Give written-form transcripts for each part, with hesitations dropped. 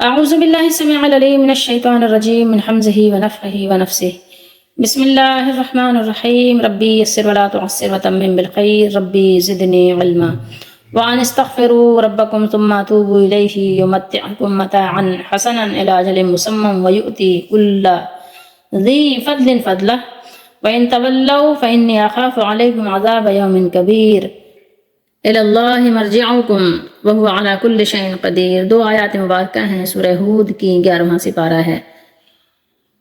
أعوذ بالله السميع العليم من الشيطان الرجيم من حمزه ونفخه ونفسه. بسم الله الرحمن الرحيم. ربي يسر ولا تعسر وتمم بالخير. ربي زدني علما. وأن استغفروا ربكم ثم توبوا إليه يمتعكم متاعا حسنا إلى أجل مسمى ويؤتي كل ذي فضل فضله وإن تولوا فإني أخاف عليكم عذاب يوم كبير إلى الله مرجعكم وهو على كل شيء قدیر. 2 آیات مبارکہ ہیں، سورہ ہود کی 11واں سپارہ ہے.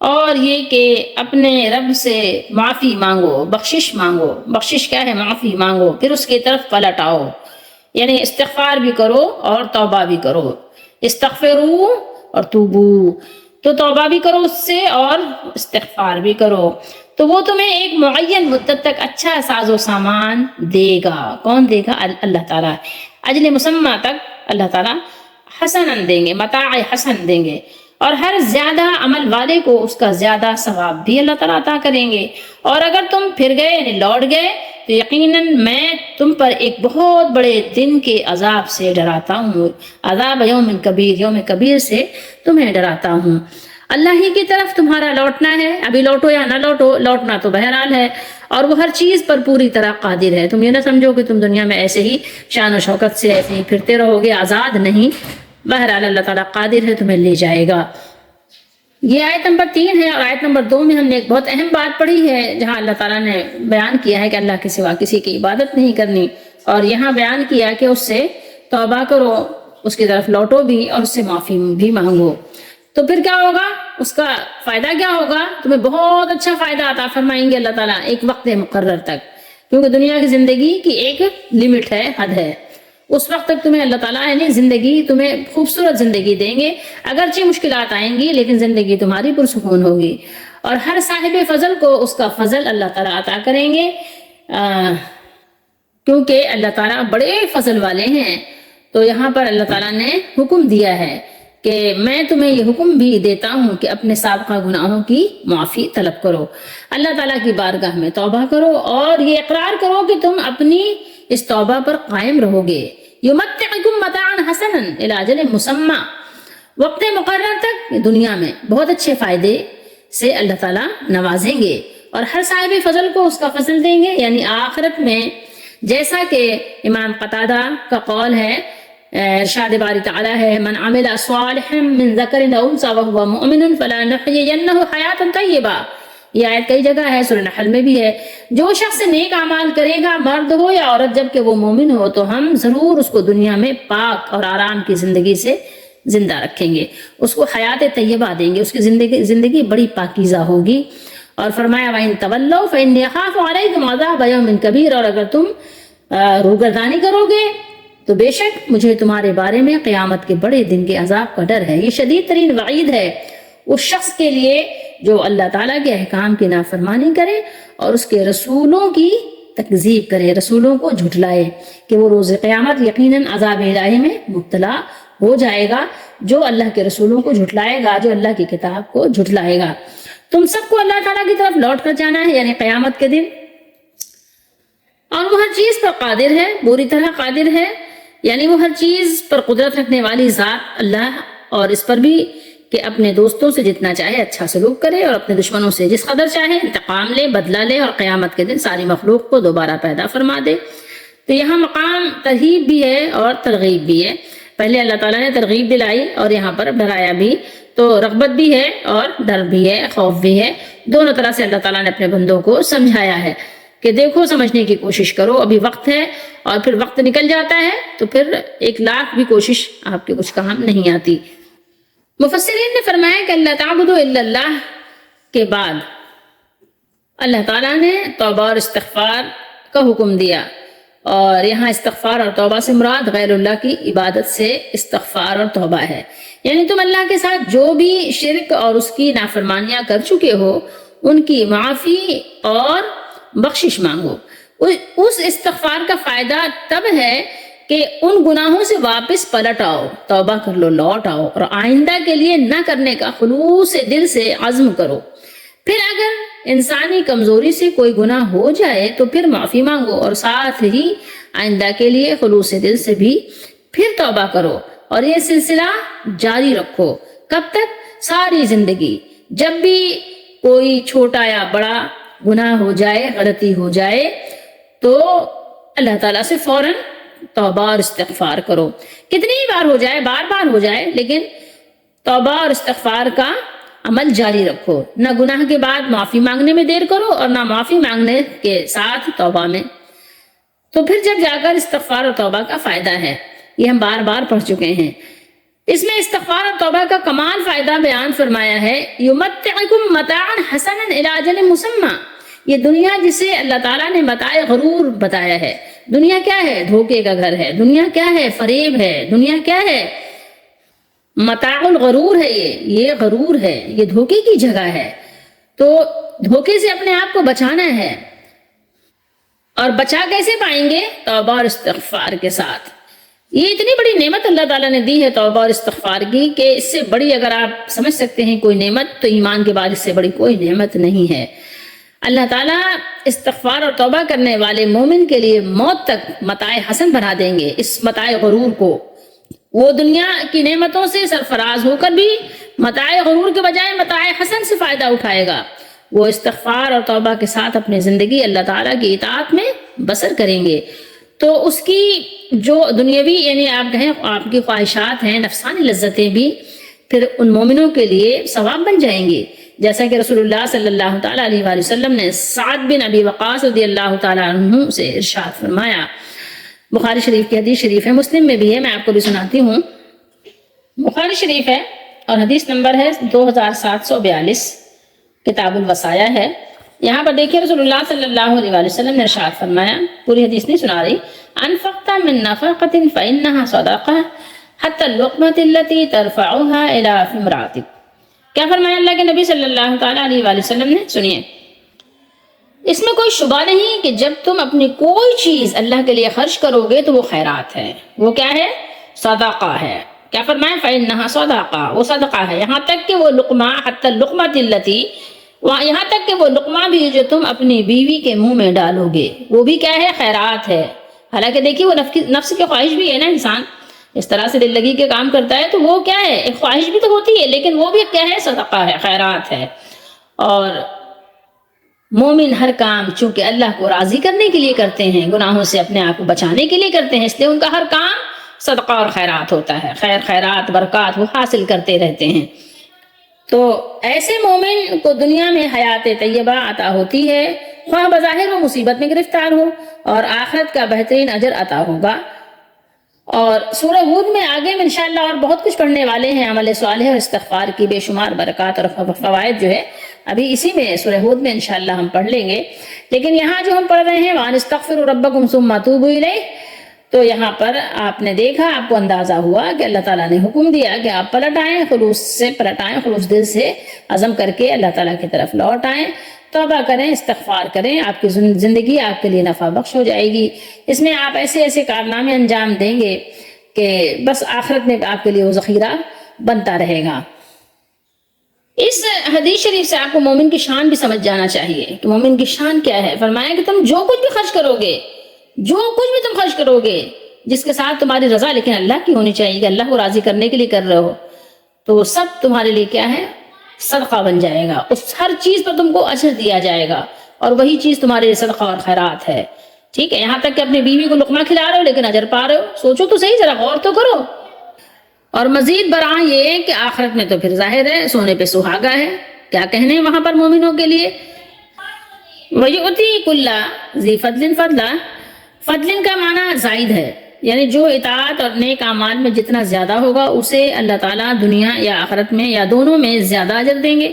اور یہ کہ اپنے رب سے معافی مانگو، بخشش مانگو. بخشش کیا ہے؟ معافی مانگو، پھر اس کی طرف پلٹ آؤ، یعنی استغفار بھی کرو اور توبہ بھی کرو. استغفروا اور توبو، تو توبہ بھی کرو اس سے اور استغفار بھی کرو، تو وہ تمہیں ایک معین مدت تک اچھا ساز و سامان دے گا. کون دے گا؟ اللہ تعالیٰ. اجل مسمى تک اللہ تعالیٰ حسن دیں گے، متاع حسن دیں گے، اور ہر زیادہ عمل والے کو اس کا زیادہ ثواب بھی اللہ تعالیٰ عطا کریں گے. اور اگر تم پھر گئے یعنی لوٹ گئے تو یقیناً میں تم پر ایک بہت بڑے دن کے عذاب سے ڈراتا ہوں. عذاب یوم کبیر، یوم کبیر سے تمہیں ڈراتا ہوں. اللہ ہی کی طرف تمہارا لوٹنا ہے. ابھی لوٹو یا نہ لوٹو، لوٹنا تو بہرحال ہے، اور وہ ہر چیز پر پوری طرح قادر ہے. تم یہ نہ سمجھو کہ تم دنیا میں ایسے ہی شان و شوکت سے ایسے ہی پھرتے رہو گے، آزاد نہیں. بہرحال اللہ تعالیٰ قادر ہے، تمہیں لے جائے گا. یہ آیت نمبر 3 ہے، اور آیت نمبر 2 میں ہم نے ایک بہت اہم بات پڑھی ہے، جہاں اللہ تعالیٰ نے بیان کیا ہے کہ اللہ کے سوا کسی کی عبادت نہیں کرنی، اور یہاں بیان کیا کہ اس سے توبہ کرو، اس کی طرف لوٹو بھی، اور اس سے معافی بھی مانگو. تو پھر کیا ہوگا؟ اس کا فائدہ کیا ہوگا؟ تمہیں بہت اچھا فائدہ عطا فرمائیں گے اللہ تعالیٰ ایک وقت مقرر تک، کیونکہ دنیا کی زندگی کی ایک لمٹ ہے، حد ہے. اس وقت تک تمہیں اللہ تعالیٰ یعنی زندگی، تمہیں خوبصورت زندگی دیں گے. اگرچہ مشکلات آئیں گی لیکن زندگی تمہاری پرسکون ہوگی، اور ہر صاحب فضل کو اس کا فضل اللہ تعالیٰ عطا کریں گے، کیونکہ اللہ تعالیٰ بڑے فضل والے ہیں. تو یہاں پر اللہ تعالیٰ نے حکم دیا ہے کہ میں تمہیں یہ حکم بھی دیتا ہوں کہ اپنے سابقہ گناہوں کی معافی طلب کرو، اللہ تعالیٰ کی بارگاہ میں توبہ کرو، اور یہ اقرار کرو کہ تم اپنی اس توبہ پر قائم رہو گے. یمتعکم متاعا حسنا الی اجل مسمى، وقت مقرر تک دنیا میں بہت اچھے فائدے سے اللہ تعالیٰ نوازیں گے، اور ہر صاحب فضل کو اس کا فضل دیں گے. یعنی آخرت میں جیسا کہ امام قتادہ کا قول ہے، ارشاد باری تعالیٰ ہے، من عمل صالحا من ذکر او انثى وهو مؤمن فلنحيينه حیاتا طیبہ. یہ آیت کئی جگہ ہے، سورہ نحل میں بھی ہے. جو شخص نیک اعمال کرے گا، مرد ہو یا عورت، جب کہ وہ مومن ہو، تو ہم ضرور اس کو دنیا میں پاک اور آرام کی زندگی سے زندہ رکھیں گے، اس کو حیات طیبہ دیں گے، اس کی زندگی بڑی پاکیزہ ہوگی. اور فرمایا وَإِن تَوَلَّوْا فَإِنِّي أَخَافُ عَلَيْكُمْ عَذَابَ يَوْمٍ كَبِيرٍ، اور اگر تم روگردانی کرو گے تو بے شک مجھے تمہارے بارے میں قیامت کے بڑے دن کے عذاب کا ڈر ہے. یہ شدید ترین وعید ہے اس شخص کے لیے جو اللہ تعالیٰ کے احکام کی نافرمانی کرے اور اس کے رسولوں کی تکذیب کرے، رسولوں کو جھٹلائے، کہ وہ روز قیامت یقیناً عذاب الہی میں مبتلا ہو جائے گا. جو اللہ کے رسولوں کو جھٹلائے گا، جو اللہ کی کتاب کو جھٹلائے گا. تم سب کو اللہ تعالیٰ کی طرف لوٹ کر جانا ہے، یعنی قیامت کے دن، اور وہ ہر چیز پر قادر ہے، پوری طرح قادر ہے. یعنی وہ ہر چیز پر قدرت رکھنے والی ذات اللہ، اور اس پر بھی کہ اپنے دوستوں سے جتنا چاہے اچھا سلوک کرے، اور اپنے دشمنوں سے جس قدر چاہے انتقام لے، بدلہ لے، اور قیامت کے دن ساری مخلوق کو دوبارہ پیدا فرما دے. تو یہاں مقام ترغیب بھی ہے اور ترغیب بھی ہے. پہلے اللہ تعالیٰ نے ترغیب دلائی اور یہاں پر ڈرایا بھی، تو رغبت بھی ہے اور ڈر بھی ہے، خوف بھی ہے. دونوں طرح سے اللہ تعالیٰ نے اپنے بندوں کو سمجھایا ہے کہ دیکھو، سمجھنے کی کوشش کرو، ابھی وقت ہے، اور پھر وقت نکل جاتا ہے تو پھر 1,00,000 بھی کوشش آپ کے کچھ کام نہیں آتی. مفسرین نے فرمایا کہ اللہ تعبدوا الا اللہ کے بعد اللہ تعالیٰ نے توبہ اور استغفار کا حکم دیا، اور یہاں استغفار اور توبہ سے مراد غیر اللہ کی عبادت سے استغفار اور توبہ ہے. یعنی تم اللہ کے ساتھ جو بھی شرک اور اس کی نافرمانیاں کر چکے ہو، ان کی معافی اور بخشش مانگو. اس استغفار کا فائدہ تب ہے کہ ان گناہوں سے واپس پلٹ آؤ، توبہ کر لو، لوٹ آؤ، اور آئندہ کے لیے نہ کرنے کا خلوص دل سے عزم کرو. پھر اگر انسانی کمزوری سے کوئی گناہ ہو جائے تو پھر معافی مانگو، اور ساتھ ہی آئندہ کے لیے خلوص دل سے بھی پھر توبہ کرو. اور یہ سلسلہ جاری رکھو. کب تک؟ ساری زندگی. جب بھی کوئی چھوٹا یا بڑا گناہ ہو جائے، غلطی ہو جائے، تو اللہ تعالیٰ سے فوراً توبہ اور استغفار کرو. کتنی بار ہو جائے، بار بار ہو جائے، لیکن توبہ اور استغفار کا عمل جاری رکھو. نہ گناہ کے بعد معافی مانگنے میں دیر کرو اور نہ معافی مانگنے کے ساتھ توبہ میں. تو پھر جب جا کر استغفار اور توبہ کا فائدہ ہے، یہ ہم بار بار پڑھ چکے ہیں. اس میں استغفار اور توبہ کا کمال فائدہ بیان فرمایا ہے. یمتعکم متاعا حسنا الی اجل مسمی. یہ دنیا جسے اللہ تعالیٰ نے متاع غرور بتایا ہے. دنیا کیا ہے؟ دھوکے کا گھر ہے. دنیا کیا ہے؟ فریب ہے. دنیا کیا ہے؟ متاع الغرور ہے. یہ غرور ہے، یہ دھوکے کی جگہ ہے. تو دھوکے سے اپنے آپ کو بچانا ہے. اور بچا کیسے پائیں گے؟ توبہ اور استغفار کے ساتھ. یہ اتنی بڑی نعمت اللہ تعالیٰ نے دی ہے توبہ اور استغفار کی، کہ اس سے بڑی اگر آپ سمجھ سکتے ہیں کوئی نعمت، تو ایمان کے بعد اس سے بڑی کوئی نعمت نہیں ہے. اللہ تعالیٰ استغفار اور توبہ کرنے والے مومن کے لیے موت تک متاع حسن بنا دیں گے. اس متاع غرور کو، وہ دنیا کی نعمتوں سے سرفراز ہو کر بھی متاع غرور کے بجائے متاع حسن سے فائدہ اٹھائے گا. وہ استغفار اور توبہ کے ساتھ اپنی زندگی اللہ تعالیٰ کی اطاعت میں بسر کریں گے. تو اس کی جو دنیاوی یعنی آپ کہیں آپ کی خواہشات ہیں، نفسانی لذتیں بھی پھر ان مومنوں کے لیے ثواب بن جائیں گی. جیسا کہ رسول اللہ صلی اللہ تعالیٰ علیہ وآلہ وسلم نے سعد بن ابی وقاص رضی اللہ تعالیٰ عنہ سے ارشاد فرمایا. بخاری شریف کی حدیث شریف ہے، مسلم میں بھی ہے، میں آپ کو بھی سناتی ہوں. بخاری شریف ہے اور حدیث نمبر ہے 2742، کتاب الوصایا ہے. یہاں پر دیکھیے رسول اللہ صلی اللہ علیہ وآلہ وسلم نے ارشاد فرمایا، پوری حدیث نہیں سنا رہی. انفقت من نفقۃ فإنها صدقہ حتی اللقمۃ التي ترفعها إلى فم امرأتک. کیا فرمایا اللہ کے نبی صلی اللہ تعالیٰ علیہ وآلہ وسلم نے؟ سنیے. اس میں کوئی شبہ نہیں کہ جب تم اپنی کوئی چیز اللہ کے لیے خرچ کرو گے تو وہ خیرات ہے. وہ کیا ہے؟ صدقہ ہے. کیا فرمایا؟ فإنها صدقہ، وہ صدقہ ہے. یہاں تک کہ وہ لقمہ، حتی اللقمۃ التي، یہاں تک کہ وہ لقمہ بھی جو تم اپنی بیوی کے منہ میں ڈالو گے، وہ بھی کیا ہے؟ خیرات ہے. حالانکہ دیکھیے وہ نفس کی خواہش بھی ہے نا، انسان اس طرح سے دل لگی کے کام کرتا ہے تو وہ کیا ہے؟ ایک خواہش بھی تو ہوتی ہے، لیکن وہ بھی کیا ہے؟ صدقہ ہے، خیرات ہے. اور مومن ہر کام چونکہ اللہ کو راضی کرنے کے لیے کرتے ہیں، گناہوں سے اپنے آپ کو بچانے کے لیے کرتے ہیں، اس لیے ان کا ہر کام صدقہ اور خیرات ہوتا ہے. خیر، خیرات، برکات وہ حاصل کرتے رہتے ہیں. تو ایسے مومن کو دنیا میں حیات طیبہ عطا ہوتی ہے، خواہ بظاہر وہ مصیبت میں گرفتار ہو، اور آخرت کا بہترین اجر عطا ہوگا. اور سورہ ہود میں آگے میں انشاءاللہ اور بہت کچھ پڑھنے والے ہیں، عمل صالح اور استغفار کی بے شمار برکات اور فوائد جو ہے ابھی اسی میں سورہ ہود میں انشاءاللہ ہم پڑھ لیں گے. لیکن یہاں جو ہم پڑھ رہے ہیں وَأَنِ اسْتَغْفِرُوا رَبَّكُمْ ثُمَّ تُوبُوا إِلَيْهِ، تو یہاں پر آپ نے دیکھا، آپ کو اندازہ ہوا کہ اللہ تعالیٰ نے حکم دیا کہ آپ پلٹ آئیں، خلوص سے پلٹ آئیں، خلوص دل سے عزم کر کے اللہ تعالیٰ کی طرف لوٹ آئیں، توبہ کریں، استغفار کریں. آپ کی زندگی آپ کے لیے نفع بخش ہو جائے گی. اس میں آپ ایسے ایسے کارنامے انجام دیں گے کہ بس آخرت میں آپ کے لیے وہ ذخیرہ بنتا رہے گا. اس حدیث شریف سے آپ کو مومن کی شان بھی سمجھ جانا چاہیے کہ مومن کی شان کیا ہے. فرمایا کہ تم جو کچھ بھی خرچ کرو گے، جو کچھ بھی تم خرچ کرو گے جس کے ساتھ تمہاری رضا لیکن اللہ کی ہونی چاہیے، کہ اللہ کو راضی کرنے کے لیے کر رہے ہو، تو وہ سب تمہارے لیے کیا ہے؟ صدقہ بن جائے گا. اس ہر چیز پر تم کو اجر دیا جائے گا، اور وہی چیز تمہارے لیے صدقہ اور خیرات ہے. ٹھیک ہے، یہاں تک کہ اپنی بیوی کو لقمہ کھلا رہے ہو لیکن اجر پا رہے ہو. سوچو تو صحیح، ذرا غور تو کرو. اور مزید برآں یہ کہ آخرت میں تو پھر ظاہر ہے سونے پہ سہاگا ہے. کیا کہنے وہاں پر مومنوں کے لیے؟ وَيُؤْتِي كُلَّ ذِي فَضْلٍ فَضْلًا. فضل کا معنی زائد ہے، یعنی جو اطاعت اور نیک اعمال میں جتنا زیادہ ہوگا اسے اللہ تعالیٰ دنیا یا آخرت میں یا دونوں میں زیادہ اجر دیں گے.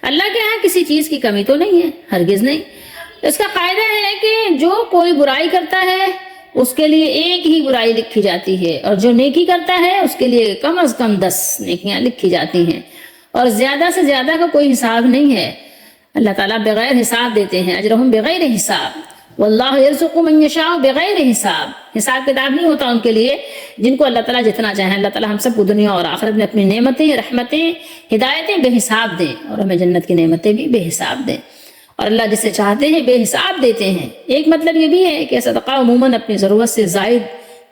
اللہ کے ہاں کسی چیز کی کمی تو نہیں ہے، ہرگز نہیں. اس کا قاعدہ ہے کہ جو کوئی برائی کرتا ہے اس کے لیے ایک ہی برائی لکھی جاتی ہے، اور جو نیکی کرتا ہے اس کے لیے کم از کم 10 نیکیاں لکھی جاتی ہیں، اور زیادہ سے زیادہ کا کوئی حساب نہیں ہے. اللہ تعالیٰ بغیر حساب دیتے ہیں، اجرہم بغیر حساب. واللہ یرزق من یشاء بغیر حساب. حساب کتاب نہیں ہوتا ان کے لیے، جن کو اللہ تعالیٰ جتنا چاہیں. اللہ تعالیٰ ہم سب کو دنیا اور آخرت میں اپنی نعمتیں، رحمتیں، ہدایتیں بے حساب دیں، اور ہمیں جنت کی نعمتیں بھی بے حساب دیں. اور اللہ جسے چاہتے ہیں بے حساب دیتے ہیں. ایک مطلب یہ بھی ہے کہ صدقہ عموماً اپنی ضرورت سے زائد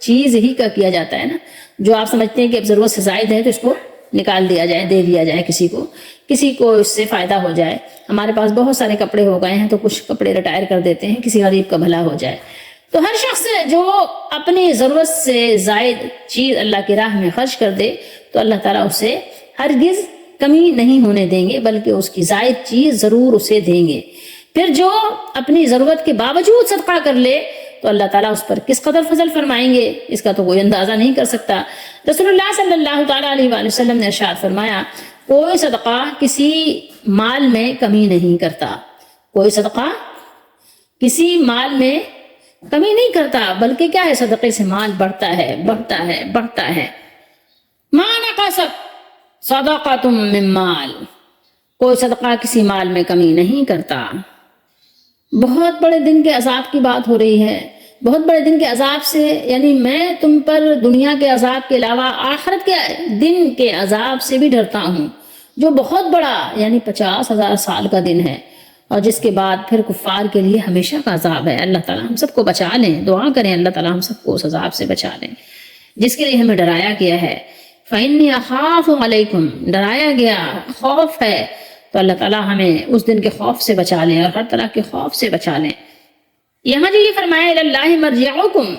چیز ہی کا کیا جاتا ہے نا. جو آپ سمجھتے ہیں کہ اب ضرورت سے زائد ہے تو اس کو نکال دیا جائے، دے دیا جائے کسی کو اس سے فائدہ ہو جائے. ہمارے پاس بہت سارے کپڑے ہو گئے ہیں تو کچھ کپڑے ریٹائر کر دیتے ہیں، کسی غریب کا بھلا ہو جائے. تو ہر شخص جو اپنی ضرورت سے زائد چیز اللہ کی راہ میں خرچ کر دے تو اللہ تعالیٰ اسے ہرگز کمی نہیں ہونے دیں گے، بلکہ اس کی زائد چیز ضرور اسے دیں گے. پھر جو اپنی ضرورت کے باوجود صدقہ کر لے تو اللہ تعالیٰ اس پر کس قدر فضل فرمائیں گے، اس کا تو کوئی اندازہ نہیں کر سکتا. رسول اللہ صلی اللہ تعالیٰ علیہ وآلہ وسلم نے ارشاد فرمایا، کوئی صدقہ کسی مال میں کمی نہیں کرتا، کوئی صدقہ کسی مال میں کمی نہیں کرتا، بلکہ کیا ہے، صدقے سے مال بڑھتا ہے بڑھتا ہے بڑھتا ہے. ما نقصت صدقۃ من مال، کوئی صدقہ کسی مال میں کمی نہیں کرتا. بہت بڑے دن کے عذاب کی بات ہو رہی ہے. بہت بڑے دن کے عذاب سے یعنی میں تم پر دنیا کے عذاب کے علاوہ آخرت کے دن کے عذاب سے بھی ڈرتا ہوں، جو بہت بڑا یعنی 50,000 سال کا دن ہے، اور جس کے بعد پھر کفار کے لیے ہمیشہ کا عذاب ہے. اللہ تعالیٰ ہم سب کو بچا لیں، دعا کریں اللہ تعالیٰ ہم سب کو اس عذاب سے بچا لیں جس کے لیے ہمیں ڈرایا گیا ہے. فَإِنِّي أَخَافُ عَلَيْكُمْ، ڈرایا گیا، خوف ہے، تو اللہ تعالیٰ ہمیں اس دن کے خوف سے بچا لیں اور ہر طرح کے خوف سے بچا لیں. یہاں جو یہ فرمایا الی اللہ مرجعکم،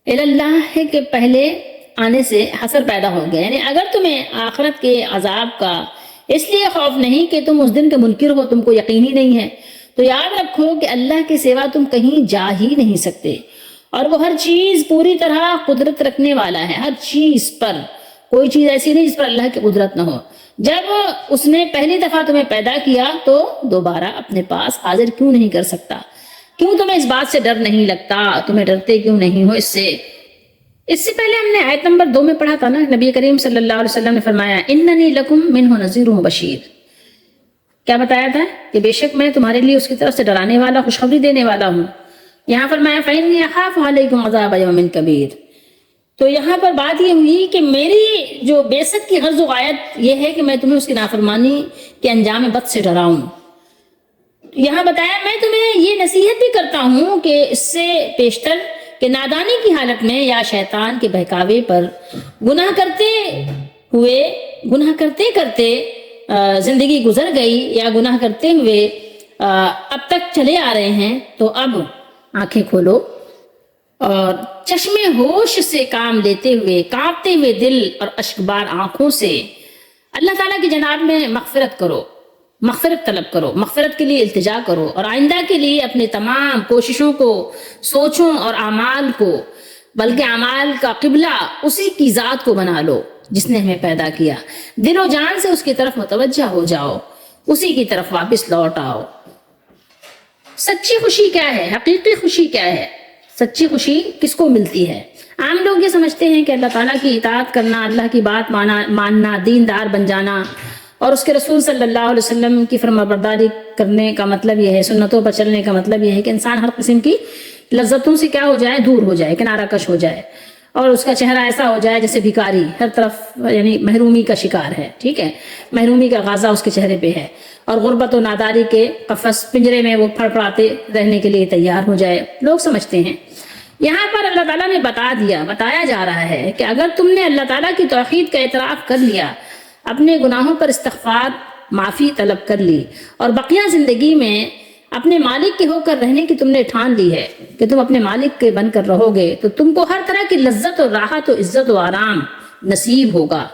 الی اللہ کے پہلے آنے سے حسر پیدا ہو گیا، یعنی اگر تمہیں آخرت کے عذاب کا اس لیے خوف نہیں کہ تم اس دن کے منکر ہو، تم کو یقین ہی نہیں ہے، تو یاد رکھو کہ اللہ کے سوا تم کہیں جا ہی نہیں سکتے، اور وہ ہر چیز پوری طرح قدرت رکھنے والا ہے. ہر چیز پر، کوئی چیز ایسی نہیں جس پر اللہ کی قدرت نہ ہو. جب اس نے پہلی دفعہ تمہیں پیدا کیا تو دوبارہ اپنے پاس حاضر کیوں نہیں کر سکتا؟ کیوں تمہیں اس بات سے ڈر نہیں لگتا؟ تمہیں ڈرتے کیوں نہیں ہو اس سے؟ اس سے پہلے ہم نے آیت نمبر 2 میں پڑھا تھا نا، نبی کریم صلی اللہ علیہ وسلم نے فرمایا اننی لکم منہ نذیر و بشیر. کیا بتایا تھا؟ کہ بے شک میں تمہارے لیے اس کی طرف سے ڈرانے والا، خوشخبری دینے والا ہوں. یہاں فرمایا فإنی اخاف علیکم عذاب یوم کبیر. تو یہاں پر بات یہ ہوئی کہ میری جو بعثت کی غرض و غایت یہ ہے کہ میں تمہیں اس کی نافرمانی کے انجام بد سے ڈراؤں. یہاں بتایا میں تمہیں یہ نصیحت بھی کرتا ہوں کہ اس سے پیشتر کہ نادانی کی حالت میں یا شیطان کے بہکاوے پر گناہ کرتے کرتے زندگی گزر گئی، یا گناہ کرتے ہوئے اب تک چلے آ رہے ہیں، تو اب آنکھیں کھولو اور چشمے ہوش سے کام لیتے ہوئے، کانپتے ہوئے دل اور اشکبار آنکھوں سے اللہ تعالیٰ کی جناب میں مغفرت کرو، مغفرت طلب کرو، مغفرت کے لیے التجا کرو، اور آئندہ کے لیے اپنے تمام کوششوں کو، سوچوں اور اعمال کو، بلکہ اعمال کا قبلہ اسی کی ذات کو بنا لو جس نے ہمیں پیدا کیا. دل و جان سے اس کی طرف متوجہ ہو جاؤ، اسی کی طرف واپس لوٹ آؤ. سچی خوشی کیا ہے؟ حقیقی خوشی کیا ہے؟ سچی خوشی کس کو ملتی ہے؟ عام لوگ یہ سمجھتے ہیں کہ اللہ تعالیٰ کی اطاعت کرنا، اللہ کی بات ماننا، دیندار بن جانا اور اس کے رسول صلی اللہ علیہ وسلم کی فرمانبرداری کرنے کا مطلب یہ ہے، سنتوں پر چلنے کا مطلب یہ ہے کہ انسان ہر قسم کی لذتوں سے کیا ہو جائے، دور ہو جائے، کنارہ کش ہو جائے، اور اس کا چہرہ ایسا ہو جائے جیسے بھکاری، ہر طرف یعنی محرومی کا شکار ہے. ٹھیک ہے، محرومی کا غازہ اس کے چہرے پہ ہے، اور غربت و ناداری کے قفس پنجرے میں وہ پھڑ پڑاتے رہنے کے لیے تیار ہو جائے. لوگ سمجھتے ہیں. یہاں پر اللہ تعالیٰ نے بتایا جا رہا ہے کہ اگر تم نے اللہ تعالیٰ کی توحید کا اعتراف کر لیا، اپنے گناہوں پر استغفار، معافی طلب کر لی، اور بقیہ زندگی میں اپنے مالک کے ہو کر رہنے کی تم نے ٹھان لی ہے کہ تم اپنے مالک کے بن کر رہو گے، تو تم کو ہر طرح کی لذت اور راحت و عزت و آرام نصیب ہوگا،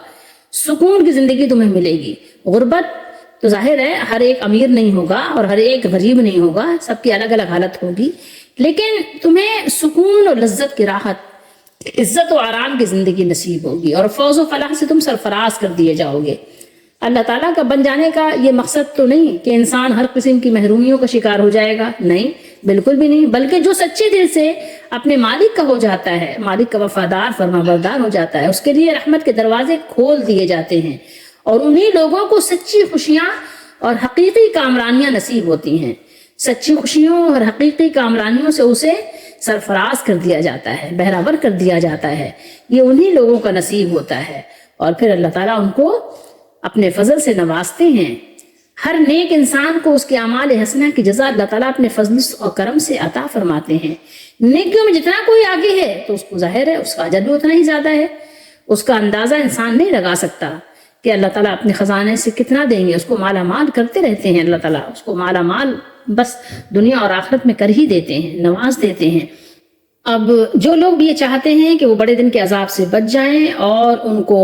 سکون کی زندگی تمہیں ملے گی. غربت تو ظاہر ہے ہر ایک امیر نہیں ہوگا اور ہر ایک غریب نہیں ہوگا، سب کی الگ الگ حالت ہوگی، لیکن تمہیں سکون اور لذت کی راحت، عزت و آرام کی زندگی نصیب ہوگی، اور فوز و فلاح سے تم سرفراز کر دیے جاؤ گے. اللہ تعالیٰ کا بن جانے کا یہ مقصد تو نہیں کہ انسان ہر قسم کی محرومیوں کا شکار ہو جائے گا، نہیں، بالکل بھی نہیں، بلکہ جو سچے دل سے اپنے مالک کا ہو جاتا ہے، مالک کا وفادار فرمانبردار ہو جاتا ہے، اس کے لیے رحمت کے دروازے کھول دیے جاتے ہیں، اور انہی لوگوں کو سچی خوشیاں اور حقیقی کامرانیاں نصیب ہوتی ہیں. سچی خوشیوں اور حقیقی کامرانیوں سے اسے سرفراز کر دیا جاتا ہے، بہرابر کر دیا جاتا ہے. یہ انہی لوگوں کا نصیب ہوتا ہے، اور پھر اللہ تعالیٰ ان کو اپنے فضل سے نوازتے ہیں. ہر نیک انسان کو اس کے اعمال حسنہ کی جزا اللہ تعالیٰ اپنے فضل اور کرم سے عطا فرماتے ہیں۔ نیکیوں میں جتنا کوئی آگے ہے تو اس کو ظاہر ہے اس کا اجر بھی اتنا ہی زیادہ ہے، اس کا اندازہ انسان نہیں لگا سکتا کہ اللہ تعالیٰ اپنے خزانے سے کتنا دیں گے۔ اس کو مالا مال کرتے رہتے ہیں اللہ تعالیٰ، اس کو مالا مال بس دنیا اور آخرت میں کر ہی دیتے ہیں، نواز دیتے ہیں۔ اب جو لوگ بھی یہ چاہتے ہیں کہ وہ بڑے دن کے عذاب سے بچ جائیں اور ان کو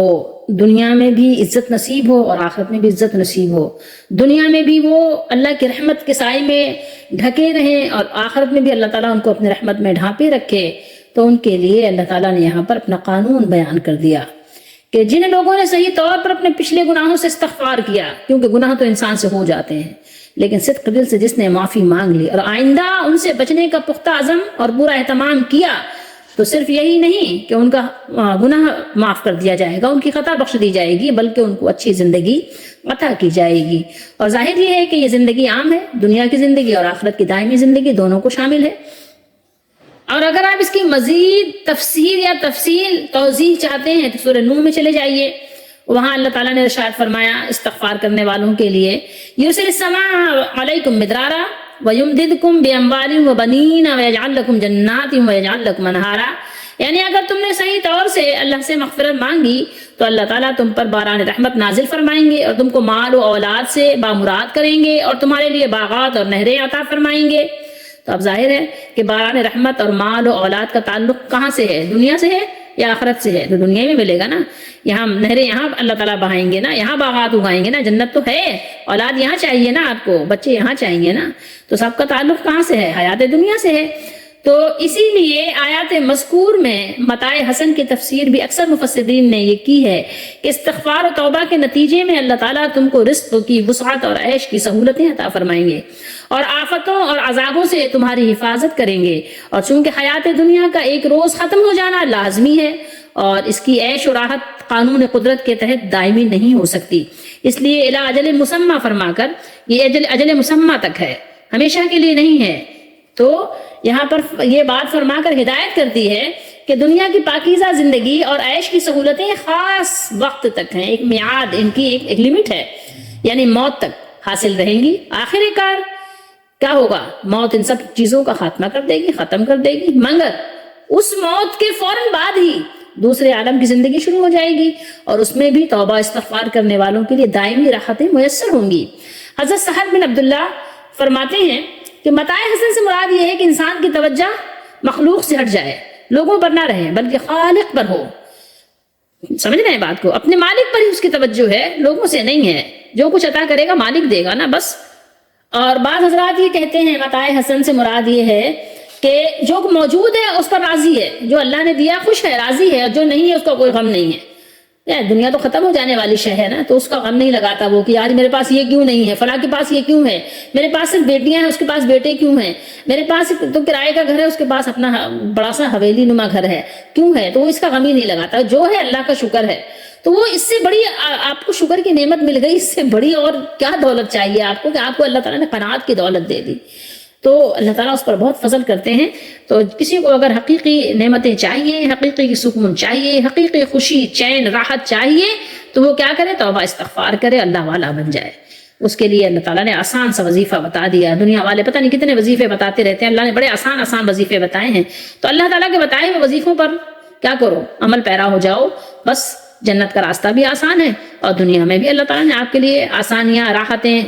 دنیا میں بھی عزت نصیب ہو اور آخرت میں بھی عزت نصیب ہو، دنیا میں بھی وہ اللہ کی رحمت کے سائے میں ڈھکے رہیں اور آخرت میں بھی اللہ تعالیٰ ان کو اپنے رحمت میں ڈھانپے رکھے، تو ان کے لیے اللہ تعالیٰ نے یہاں پر اپنا قانون بیان کر دیا کہ جن لوگوں نے صحیح طور پر اپنے پچھلے گناہوں سے استغفار کیا، کیونکہ گناہ تو انسان سے ہو جاتے ہیں، لیکن صدق دل سے جس نے معافی مانگ لی اور آئندہ ان سے بچنے کا پختہ عزم اور پورا اہتمام کیا، تو صرف یہی نہیں کہ ان کا گناہ معاف کر دیا جائے گا، ان کی خطا بخش دی جائے گی، بلکہ ان کو اچھی زندگی عطا کی جائے گی۔ اور ظاہر یہ ہے کہ یہ زندگی عام ہے، دنیا کی زندگی اور آخرت کی دائمی زندگی دونوں کو شامل ہے۔ اور اگر آپ اس کی مزید تفسیر یا توضیح چاہتے ہیں تو سورہ نوح میں چلے جائیے، وہاں اللہ تعالیٰ نے ارشاد فرمایا استغفار کرنے والوں کے لیے، یرسل السماء علیکم مدرارا ویمددکم باموال وبنین ویجعل لکم جنات ویجعل لکم انہارا، یعنی اگر تم نے صحیح طور سے اللہ سے مغفرت مانگی تو اللہ تعالیٰ تم پر باران رحمت نازل فرمائیں گے اور تم کو مال و اولاد سے بامراد کریں گے اور تمہارے لیے باغات اور نہریں عطا فرمائیں گے۔ تو اب ظاہر ہے کہ باران رحمت اور مال و اولاد کا تعلق کہاں سے ہے، دنیا سے ہے یا آخرت سے ہے؟ تو دنیا میں ملے گا نا، یہاں نہریں یہاں اللہ تعالیٰ بہائیں گے نا، یہاں باغات اگائیں گے نا، جنت تو ہے، اولاد یہاں چاہیے نا، آپ کو بچے یہاں چاہیے نا، تو سب کا تعلق کہاں سے ہے؟ حیات دنیا سے ہے۔ تو اسی لیے آیات مذکور میں متاع حسن کی تفسیر بھی اکثر مفسرین نے یہ کی ہے کہ استغفار و توبہ کے نتیجے میں اللہ تعالیٰ تم کو رزق کی وسعت اور عیش کی سہولتیں عطا فرمائیں گے اور آفتوں اور عذابوں سے تمہاری حفاظت کریں گے، اور چونکہ حیات دنیا کا ایک روز ختم ہو جانا لازمی ہے اور اس کی عیش و راحت قانون قدرت کے تحت دائمی نہیں ہو سکتی، اس لیے الی اجل مسمى فرما کر یہ اجل مسمى تک ہے، ہمیشہ کے لیے نہیں ہے۔ تو یہاں پر یہ بات فرما کر ہدایت کرتی ہے کہ دنیا کی پاکیزہ زندگی اور عیش کی سہولتیں خاص وقت تک ہیں، ایک میعاد، ان کی ایک لمٹ ہے، یعنی موت تک حاصل رہیں گی۔ آخر کار کیا ہوگا؟ موت ان سب چیزوں کا خاتمہ کر دے گی، ختم کر دے گی، مگر اس موت کے فوراً بعد ہی دوسرے عالم کی زندگی شروع ہو جائے گی اور اس میں بھی توبہ استغفار کرنے والوں کے لیے دائمی راحتیں میسر ہوں گی۔ حضرت سہل بن عبداللہ فرماتے ہیں کہ متاع حسن سے مراد یہ ہے کہ انسان کی توجہ مخلوق سے ہٹ جائے، لوگوں پر نہ رہے بلکہ خالق پر ہو۔ سمجھ رہے ہیں بات کو؟ اپنے مالک پر ہی اس کی توجہ ہے، لوگوں سے نہیں ہے۔ جو کچھ عطا کرے گا مالک دے گا نا، بس۔ اور بعض حضرات یہ کہتے ہیں متاع حسن سے مراد یہ ہے کہ جو موجود ہے اس پر راضی ہے، جو اللہ نے دیا خوش ہے، راضی ہے، اور جو نہیں ہے اس کا کوئی غم نہیں ہے۔ دنیا تو ختم ہو جانے والی شے ہے نا، تو اس کا غم نہیں لگاتا وہ کہ آج میرے پاس یہ کیوں نہیں ہے، فلاں کے پاس یہ کیوں ہے، میرے پاس صرف بیٹیاں ہیں اس کے پاس بیٹے کیوں ہیں، میرے پاس تو کرائے کا گھر ہے اس کے پاس اپنا بڑا سا حویلی نما گھر ہے کیوں ہے، تو وہ اس کا غم ہی نہیں لگاتا۔ جو ہے اللہ کا شکر ہے، تو وہ اس سے بڑی آپ کو شکر کی نعمت مل گئی، اس سے بڑی اور کیا دولت چاہیے آپ کو کہ آپ کو اللہ تعالیٰ نے قناعت کی دولت دے دی۔ تو اللہ تعالیٰ اس پر بہت فضل کرتے ہیں۔ تو کسی کو اگر حقیقی نعمتیں چاہیے، حقیقی سکون چاہیے، حقیقی خوشی، چین، راحت چاہیے، تو وہ کیا کرے؟ توبہ استغفار کرے، اللہ والا بن جائے۔ اس کے لیے اللہ تعالیٰ نے آسان سا وظیفہ بتا دیا۔ دنیا والے پتہ نہیں کتنے وظیفے بتاتے رہتے ہیں، اللہ نے بڑے آسان وظیفے بتائے ہیں۔ تو اللہ تعالیٰ کے بتائے ہوئے وظیفوں پر کیا کرو؟ عمل پیرا ہو جاؤ، بس جنت کا راستہ بھی آسان ہے اور دنیا میں بھی اللہ تعالیٰ نے آپ کے لیے آسانیاں، راحتیں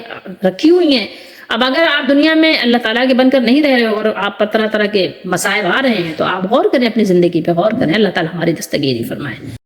رکھی ہوئی ہیں۔ اب اگر آپ دنیا میں اللہ تعالیٰ کے بن کر نہیں رہ رہے اور آپ پر طرح طرح کے مصائب آ رہے ہیں تو آپ غور کریں، اپنی زندگی پہ غور کریں، اللہ تعالیٰ ہماری دستگیری فرمائے۔